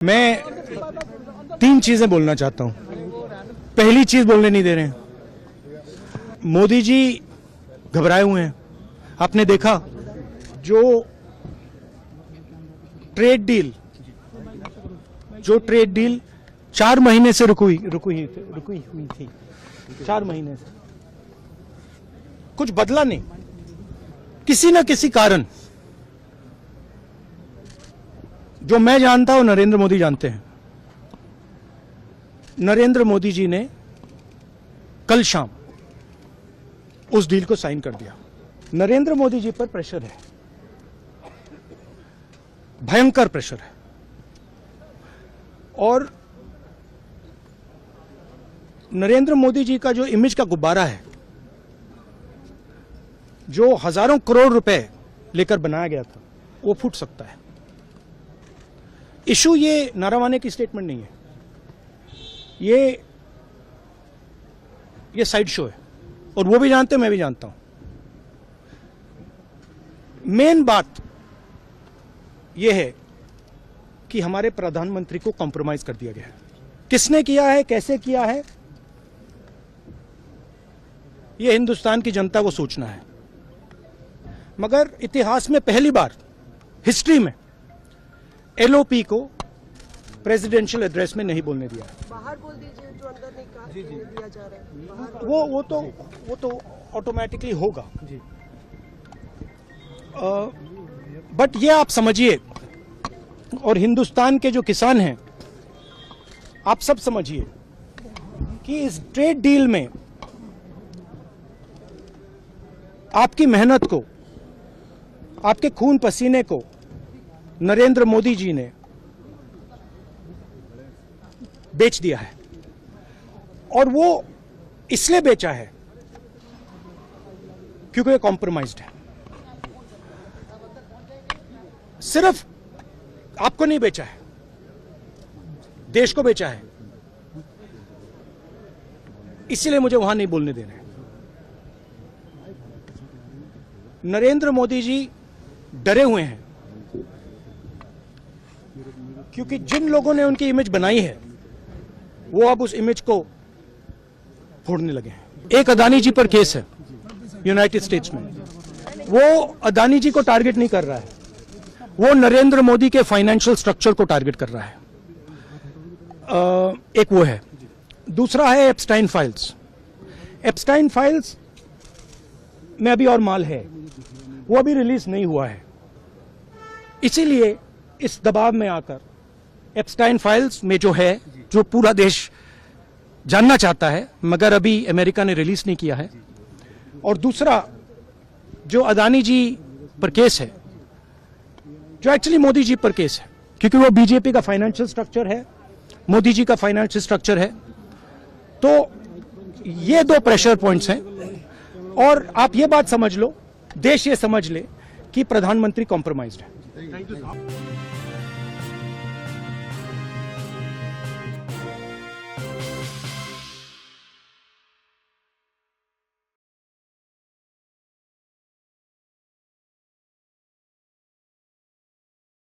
मैं तीन चीजें बोलना चाहता हूं। पहली चीज बोलने नहीं दे रहे हैं। मोदी जी घबराए हुए हैं। आपने देखा जो ट्रेड डील 4 महीने से रुकी हुई थी। 4 महीने से कुछ बदला नहीं। किसी न किसी कारण, जो मैं जानता हूं नरेंद्र मोदी जानते हैं। नरेंद्र मोदी जी ने कल शाम उस डील को साइन कर दिया। नरेंद्र मोदी जी पर प्रेशर है, भयंकर प्रेशर है। और नरेंद्र मोदी जी का जो इमेज का गुब्बारा है, जो हजारों करोड़ रुपए लेकर बनाया गया था, वो फूट सकता है। इशू ये नारावाने की स्टेटमेंट नहीं है, ये साइड शो है। और वो भी जानते हैं, मैं भी जानता हूं। मेन बात यह है कि हमारे प्रधानमंत्री को कॉम्प्रोमाइज कर दिया गया है। किसने किया है, कैसे किया है, यह हिंदुस्तान की जनता को सोचना है। मगर इतिहास में पहली बार हिस्ट्री में एलओपी को प्रेसिडेंशियल एड्रेस में नहीं बोलने दिया। बाहर बोल दीजिए, जो अंदर नहीं कहा दिया जा रहा है। वो तो ऑटोमेटिकली होगा। बट ये आप समझिए, और हिंदुस्तान के जो किसान हैं, आप सब समझिए कि इस ट्रेड डील में आपकी मेहनत को, आपके खून पसीने को नरेंद्र मोदी जी ने बेच दिया है। और वो इसलिए बेचा है क्योंकि ये कॉम्प्रोमाइज्ड है। सिर्फ आपको नहीं बेचा है, देश को बेचा है। इसीलिए मुझे वहां नहीं बोलने दे रहे। नरेंद्र मोदी जी डरे हुए हैं क्योंकि जिन लोगों ने उनकी इमेज बनाई है, वो अब उस इमेज को फोड़ने लगे हैं। एक अदानी जी पर केस है यूनाइटेड स्टेट्स में। वो अदानी जी को टारगेट नहीं कर रहा है, वो नरेंद्र मोदी के फाइनेंशियल स्ट्रक्चर को टारगेट कर रहा है। एक वो है। दूसरा है एप्स्टाइन फाइल्स। एप्स्टाइन फाइल्स में अभी और माल है, वो अभी रिलीज नहीं हुआ है। इसीलिए इस दबाव में आकर एप्स्टाइन फाइल्स में जो है, जो पूरा देश जानना चाहता है, मगर अभी अमेरिका ने रिलीज नहीं किया है। और दूसरा जो अदानी जी पर केस है, जो एक्चुअली मोदी जी पर केस है, क्योंकि वो बीजेपी का फाइनेंशियल स्ट्रक्चर है, मोदी जी का फाइनेंशियल स्ट्रक्चर है। तो ये 2 प्रेशर पॉइंट्स हैं। और आप ये बात समझ लो, देश ये समझ ले कि प्रधानमंत्री कॉम्प्रोमाइज्ड है।